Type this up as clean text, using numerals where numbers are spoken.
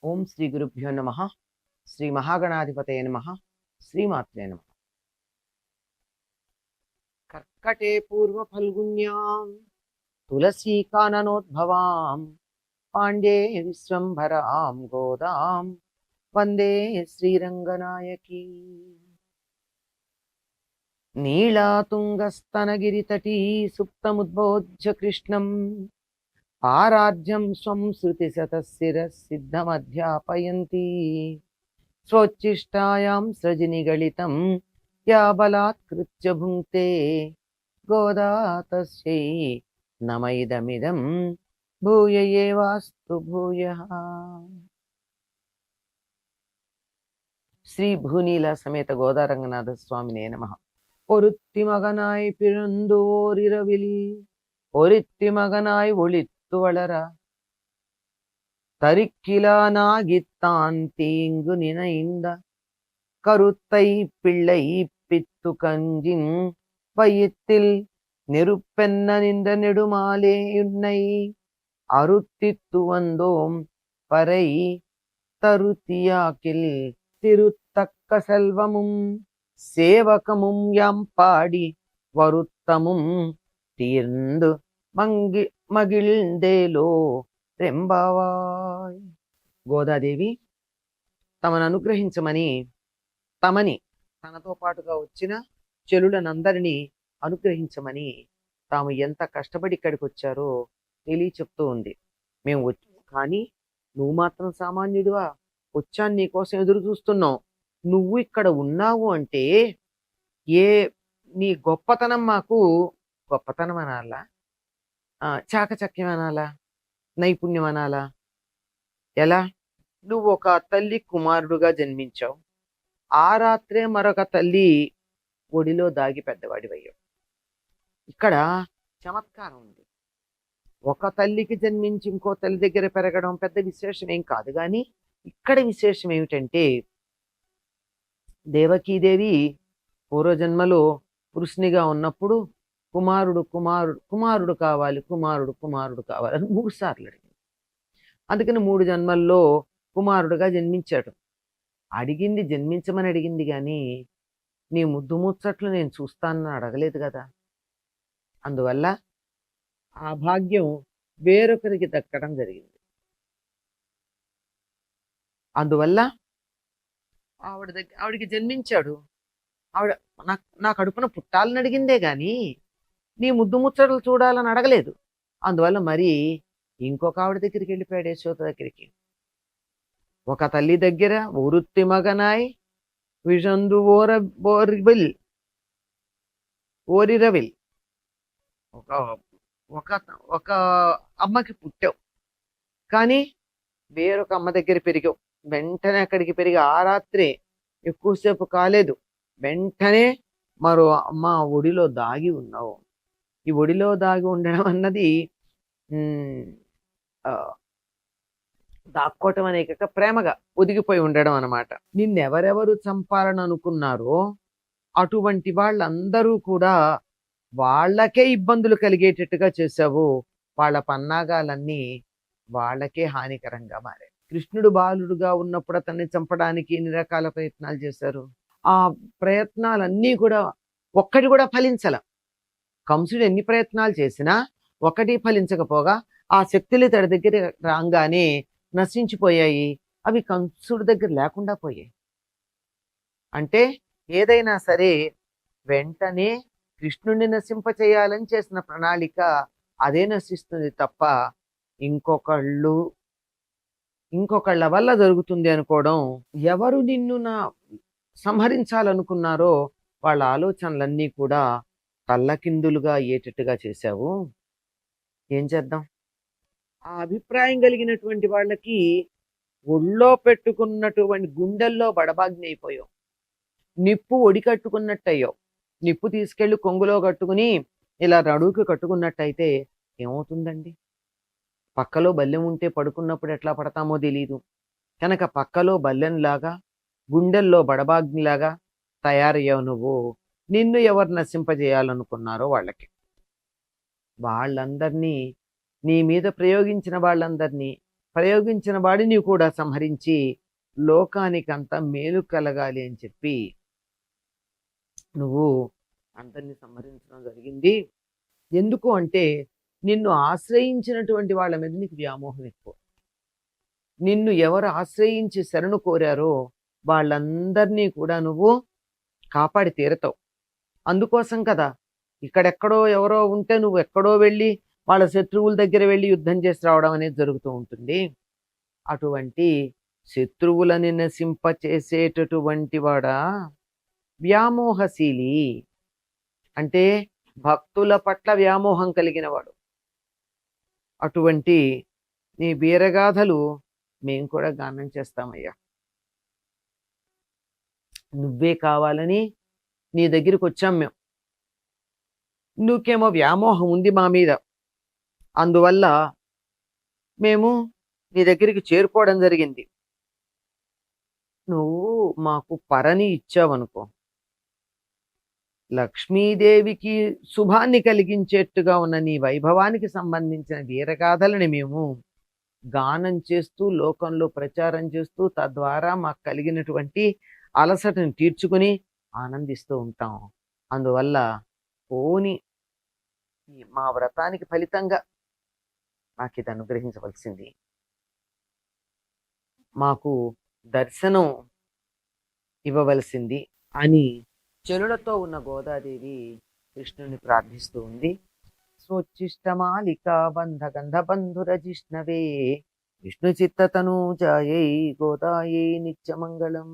ఓం శ్రీ గురుభ్యో నమ. శ్రీ మహాగణాధిపతయ నమ. శ్రీమాత్రే నమ. కర్కటే పూర్వ ఫల్గుణ్యాం తులసీకాననోద్భవాం పాండ్యే విశ్వంభరాం గోదాం వందే శ్రీరంగనాయకీ. నీళాతుంగస్తనగిరితటీ సుప్తముద్బోధ్య కృష్ణం పారాజ్యం స్వం శృతిశతశిరసిద్ధమధ్యాపయంతి స్వోచ్ఛిష్టాయాం సృజినిగళితం యా బలాత్కృత్య భుంక్తే గోదా తస్యై నమైదమిదం భూయ ఏవాస్తు భూయః. శ్రీ భూనీల సమేత గోదారంగనాథ స్వామినే నమః. ஒருத்தி மகனாய் பிறந்து ஓரிரவில் ஒருத்தி மகனாய் ஒளித்து வளர தரிக்கிலானாகித்தான் தீங்கு நினைந்த கருத்தை பிள்ளை பித்து கஞ்சின் வயிற்றில் நெருப்பென்ன நின்ற நெடுமாலே உன்னை அருத்தித்து வந்தோம் பறை தருத்தியாக்கில் திருத்தக்க செல்வமும் సేవకముం యం పాడి వరుత్తముం తీర్ందు మగిల్దేలో రెంబావాయ్. గోదాదేవి తమను అనుగ్రహించమని తనతో పాటుగా వచ్చిన చెలులనందరినీ అనుగ్రహించమని తాము ఎంత కష్టపడి ఇక్కడికి వచ్చారో తెలియ చెప్తూ ఉంది. మేము కానీ నువ్వు మాత్రం సామాన్యుడివా? వచ్చాను, నీకోసం ఎదురు చూస్తున్నావు. నువ్వు ఇక్కడ ఉన్నావు అంటే నీ గొప్పతనం మాకు గొప్పతనం అనాలా, చాకచక్యం అనాలా, నైపుణ్యం అనాలా? ఎలా? నువ్వు ఒక తల్లి కుమారుడుగా జన్మించావు. ఆ రాత్రే మరొక తల్లి ఒడిలో దాగి పెద్దవాడివయ్యావు. ఇక్కడ చమత్కారం ఉంది. ఒక తల్లికి జన్మించి ఇంకో తల్లి దగ్గర పెరగడం పెద్ద విశేషం ఏం కాదు. కానీ ఇక్కడ విశేషం ఏమిటంటే, దేవకీదేవి పూర్వజన్మలో పురుషునిగా ఉన్నప్పుడు కుమారుడు కావాలి అని 3 సార్లు అడిగింది. అందుకని 3 జన్మల్లో కుమారుడుగా జన్మించాడు. జన్మించమని అడిగింది కానీ నీ ముద్దు ముచ్చట్లు నేను చూస్తానని అడగలేదు కదా. అందువల్ల ఆ భాగ్యం వేరొకరికి దక్కడం జరిగింది. అందువల్ల ఆవిడికి జన్మించాడు. ఆవిడ నా కడుపున పుట్టాలని అడిగిందే గాని నీ ముద్దు ముచ్చట్లు చూడాలని అడగలేదు. అందువల్ల మరి ఇంకొక ఆవిడ దగ్గరికి వెళ్ళిపోయాడు, యశోద దగ్గరికి. ఒక తల్లి దగ్గర ఒరుత్తి మగనాయ్ విషందు ఓరిరవిల్ ఒక అమ్మకి పుట్టావు, కానీ వేరొక అమ్మ దగ్గర పెరిగావు. వెంటనే అక్కడికి పెరిగి ఆ రాత్రే ఎక్కువసేపు కాలేదు, వెంటనే మరో అమ్మ ఒడిలో దాగి ఉన్నావు. ఈ ఒడిలో దాగి ఉండడం అన్నది దాక్కోవటం అనే కాక ప్రేమగా ఒదిగిపోయి ఉండడం అన్నమాట. నిన్నెవరెవరు చంపాలని అనుకున్నారో అటువంటి వాళ్ళందరూ కూడా వాళ్ళకే ఇబ్బందులు కలిగేటట్టుగా చేసావు. వాళ్ళ పన్నాగాలన్నీ వాళ్ళకే హానికరంగా మారాయి. కృష్ణుడు బాలుడుగా ఉన్నప్పుడు అతన్ని చంపడానికి ఎన్ని రకాల ప్రయత్నాలు చేశారు. ఆ ప్రయత్నాలన్నీ కూడా ఒక్కటి కూడా ఫలించల. కంసుడు ఎన్ని ప్రయత్నాలు చేసినా ఒకటి ఫలించకపోగా ఆ శక్తులు తడి దగ్గర రాగానే నశించిపోయాయి. అవి కంసుడి దగ్గర లేకుండా పోయాయి. అంటే ఏదైనా సరే వెంటనే కృష్ణుడిని నశింపచేయాలని చేసిన ప్రణాళిక అదే నశిస్తుంది తప్ప ఇంకొకళ్ళ వల్ల జరుగుతుంది అనుకోవడం. ఎవరు నిన్ను సంహరించాలనుకున్నారో వాళ్ళ ఆలోచనలన్నీ కూడా తల్లకిందులుగా అయ్యేటట్టుగా చేశావు. ఏం చేద్దాం? ఆ అభిప్రాయం కలిగినటువంటి వాళ్ళకి ఒళ్ళో పెట్టుకున్నటువంటి గుండెల్లో బడబాగ్ని అయిపోయావు. నిప్పు ఒడి కట్టుకున్నట్టయ్యావు. నిప్పు తీసుకెళ్లి కొంగులో కట్టుకుని ఇలా రడువుకి కట్టుకున్నట్టయితే ఏమవుతుందండి? పక్కలో బల్లెం ఉంటే పడుకున్నప్పుడు ఎట్లా పడతామో తెలీదు. కనుక పక్కలో బల్లెంలాగా గుండెల్లో బడబాగ్నిలాగా తయారయ్యావు నువ్వు. నిన్ను ఎవరు నశింపజేయాలనుకున్నారో వాళ్ళందరినీ నీ మీద ప్రయోగించిన వాళ్ళందరినీ ప్రయోగించిన వాడిని కూడా సంహరించి లోకానికంతా మేలు కలగాలి అని చెప్పి నువ్వు అందరినీ సంహరించడం జరిగింది. ఎందుకు అంటే నిన్ను ఆశ్రయించినటువంటి వాళ్ళ మీద నీకు వ్యామోహం ఎక్కువ. నిన్ను ఎవరు ఆశ్రయించి శరణు కోరారో వాళ్ళందరినీ కూడా నువ్వు కాపాడి తీరతావు. అందుకోసం కదా ఇక్కడెక్కడో ఎవరో ఉంటే నువ్వు ఎక్కడో వెళ్ళి వాళ్ళ శత్రువుల దగ్గర వెళ్ళి యుద్ధం చేసి రావడం అనేది జరుగుతూ ఉంటుంది. అటువంటి శత్రువులని నశింపచేసేటటువంటి వాడా వ్యామోహశీలి అంటే భక్తుల పట్ల వ్యామోహం కలిగిన వాడు. అటువంటి నీ వీరగాథలు మేము కూడా గానం చేస్తామయ్యా. నువ్వే కావాలని నీ దగ్గరికి వచ్చాం మేము. నువ్వుకేమో వ్యామోహం ఉంది మా మీద, అందువల్ల మేము నీ దగ్గరికి చేరుకోవడం జరిగింది. నువ్వు మాకు పరని ఇచ్చావనుకో, లక్ష్మీదేవికి శుభాన్ని కలిగించేట్టుగా ఉన్న నీ వైభవానికి సంబంధించిన వీరగాథలని మేము గానం చేస్తూ లోకంలో ప్రచారం చేస్తూ తద్వారా మాకు కలిగినటువంటి అలసటను తీర్చుకుని ఆనందిస్తూ ఉంటాం. అందువల్ల పోని మా వ్రతానికి ఫలితంగా మాకు ఇది అనుగ్రహించవలసింది. మాకు దర్శనం ఇవ్వవలసింది అని చెలులతో ఉన్న గోదాదేవి కృష్ణుని ప్రార్థిస్తూ ఉంది. స్వోచ్చిష్టమాలికా బంధ గంధ బంధుర జిష్ణవే విష్ణు చిత్తతనూజాయై గోదాయై నిత్యమంగళం.